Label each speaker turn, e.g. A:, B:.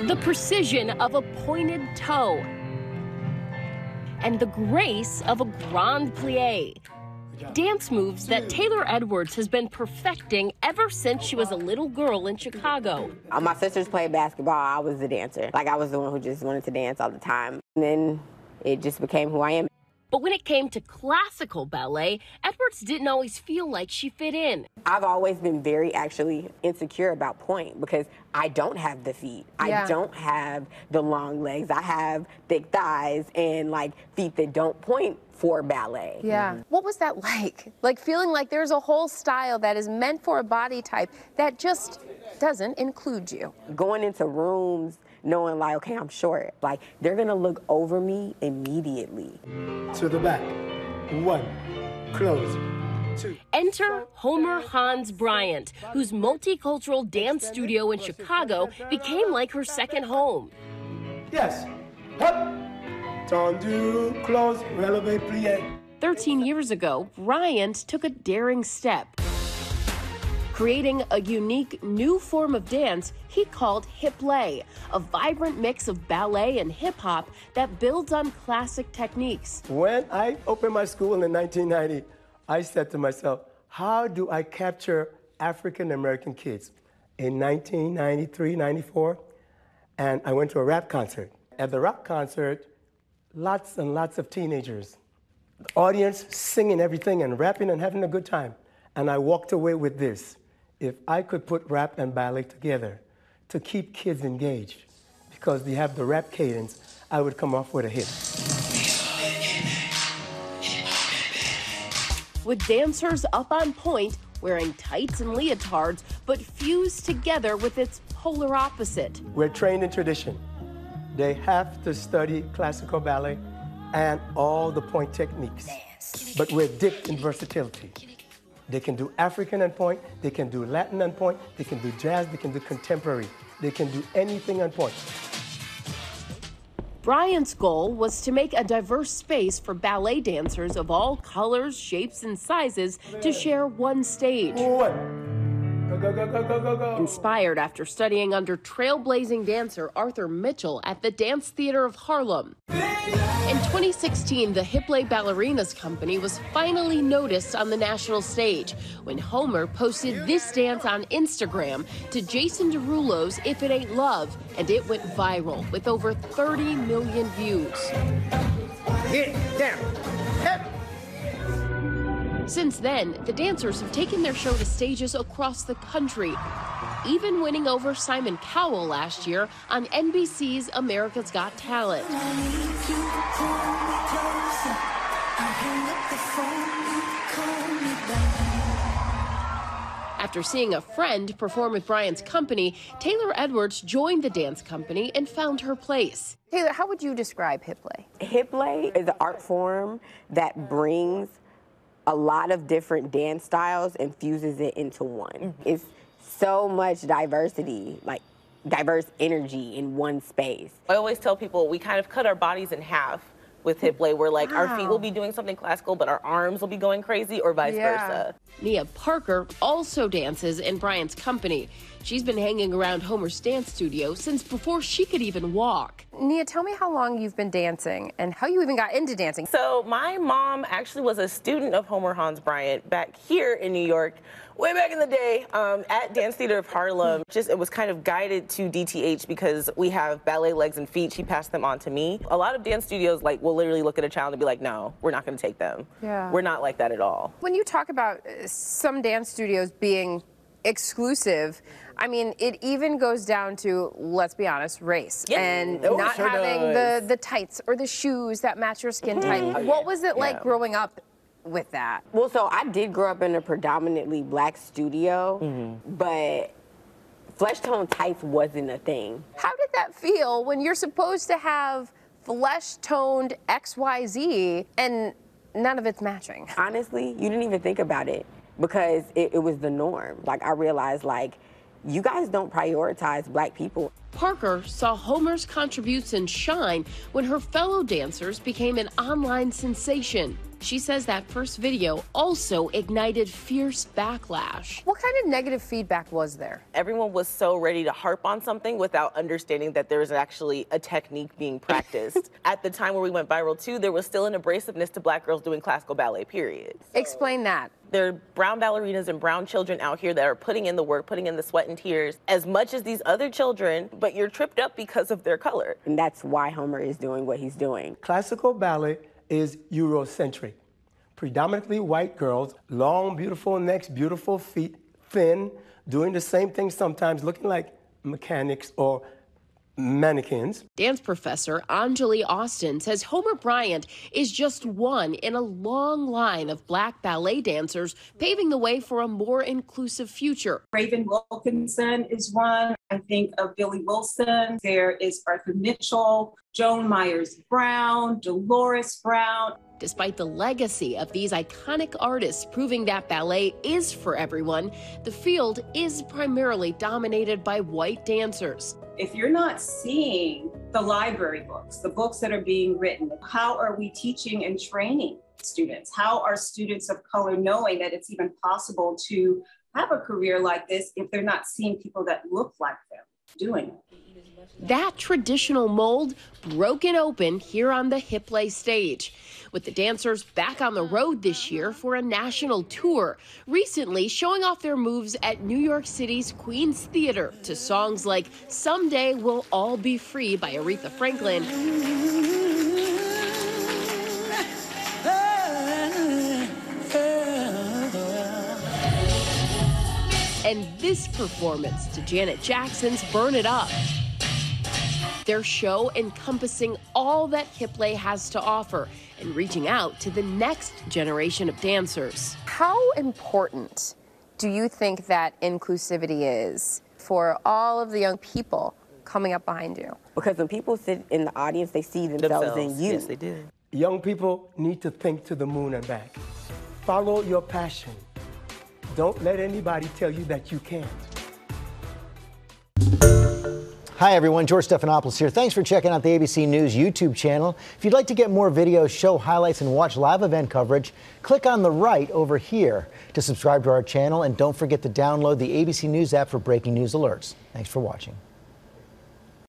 A: The precision of a pointed toe and the grace of a grand plie. Dance moves that Taylor Edwards has been perfecting ever since she was a little girl in Chicago.
B: My sisters played basketball. I was the dancer. Like, I was the one who just wanted to dance all the time. And then it just became who I am.
A: But when it came to classical ballet, Edwards didn't always feel like she fit in.
B: I've always been very actually insecure about point because I don't have the feet. I don't have the long legs. I have thick thighs and like feet that don't point for ballet.
C: Yeah. What was that like? Like feeling like there's a whole style that is meant for a body type that just doesn't include you.
B: Going into rooms knowing like, okay, I'm short. Like, they're gonna look over me immediately.
D: To the back. 1, close. 2.
A: Enter Homer Hans Bryant, whose multicultural dance studio in Chicago became like her second home.
D: Yes. Up. Tendu, close, releve, plie.
A: 13 years ago, Bryant took a daring step, creating a unique new form of dance he called Hiplet, a vibrant mix of ballet and hip-hop that builds on classic techniques.
D: When I opened my school in 1990, I said to myself, how do I capture African-American kids? In 1993, 94, and I went to a rap concert. At the rap concert, lots and lots of teenagers. The audience singing everything and rapping and having a good time. And I walked away with this. If I could put rap and ballet together to keep kids engaged, because they have the rap cadence, I would come off with a hit.
A: With dancers up on point, wearing tights and leotards, but fused together with its polar opposite.
D: We're trained in tradition. They have to study classical ballet and all the point techniques. But we're dipped in versatility. They can do African on point, they can do Latin on point, they can do jazz, they can do contemporary. They can do anything on point.
A: Bryant's goal was to make a diverse space for ballet dancers of all colors, shapes, and sizes to share one stage.
D: Go, go, go, go, go, go, go.
A: Inspired after studying under trailblazing dancer Arthur Mitchell at the Dance Theater of Harlem. In 2016, the Hiplet Ballerinas Company was finally noticed on the national stage when Homer posted this dance on Instagram to Jason Derulo's If It Ain't Love, and it went viral with over 30 million views.
D: Get down. Hip.
A: Since then, the dancers have taken their show to stages across the country, even winning over Simon Cowell last year on NBC's America's Got Talent. After seeing a friend perform with Bryant's company, Taylor Edwards joined the dance company and found her place.
C: Taylor, how would you describe Hiplet?
B: Hiplet is an art form that brings a lot of different dance styles and fuses it into one. It's so much diversity, like diverse energy in one space.
E: I always tell people we kind of cut our bodies in half with Hiplet, where like our feet will be doing something classical, but our arms will be going crazy, or vice versa.
A: Nia Parker also dances in Bryant's company. She's been hanging around Homer's dance studio since before she could even walk.
C: Nia, tell me how long you've been dancing and how you even got into dancing.
E: So my mom actually was a student of Homer Hans Bryant back here in New York, way back in the day, at Dance Theater of Harlem. It was kind of guided to DTH because we have ballet legs and feet. She passed them on to me. A lot of dance studios will literally look at a child and be like, no, we're not gonna take them.
C: Yeah.
E: We're not like that at all.
C: When you talk about some dance studios being exclusive, I mean, it even goes down to, let's be honest, race.
E: Yeah.
C: And
E: Oh,
C: not
E: sure
C: having
E: does.
C: the tights or the shoes that match your skin type. What was it like growing up with that?
B: Well, so I did grow up in a predominantly black studio, but flesh tone tights wasn't a thing.
C: How did that feel when you're supposed to have flesh-toned XYZ and none of it's matching?
B: Honestly, you didn't even think about it because it was the norm. Like, I realized, like, you guys don't prioritize black people.
A: Parker saw Homer's contributions shine when her fellow dancers became an online sensation. She says that first video also ignited fierce backlash.
C: What kind of negative feedback was there?
E: Everyone was so ready to harp on something without understanding that there was actually a technique being practiced. At the time where we went viral too, there was still an abrasiveness to black girls doing classical ballet, period.
C: Explain that.
E: There are brown ballerinas and brown children out here that are putting in the work, putting in the sweat and tears as much as these other children, but you're tripped up because of their color.
B: And that's why Homer is doing what he's doing.
D: Classical ballet is Eurocentric. Predominantly white girls, long, beautiful necks, beautiful feet, thin, doing the same thing sometimes, looking like mechanics or mannequins.
A: Dance professor Anjali Austin says Homer Bryant is just one in a long line of black ballet dancers paving the way for a more inclusive future.
F: Raven Wilkinson is one. I think of Billy Wilson. There is Arthur Mitchell, Joan Myers-Brown, Dolores Brown.
A: Despite the legacy of these iconic artists proving that ballet is for everyone, the field is primarily dominated by white dancers.
F: If you're not seeing the library books, the books that are being written, how are we teaching and training students? How are students of color knowing that it's even possible to have a career like this if they're not seeing people that look like them doing it?
A: That traditional mold broken open here on the Hiplet stage, with the dancers back on the road this year for a national tour, recently showing off their moves at New York City's Queen's Theater to songs like Someday We'll All Be Free by Aretha Franklin and this performance to Janet Jackson's Burn It Up. Their show encompassing all that Hiplet has to offer and reaching out to the next generation of dancers.
C: How important do you think that inclusivity is for all of the young people coming up behind you?
B: Because when people sit in the audience, they see themselves in you.
E: Yes, they do.
D: Young people need to think to the moon and back. Follow your passion. Don't let anybody tell you that you can't.
G: Hi everyone, George Stephanopoulos here. Thanks for checking out the ABC News YouTube channel. If you'd like to get more videos, show highlights, and watch live event coverage, click on the right over here to subscribe to our channel, and don't forget to download the ABC News app for breaking news alerts. Thanks for watching.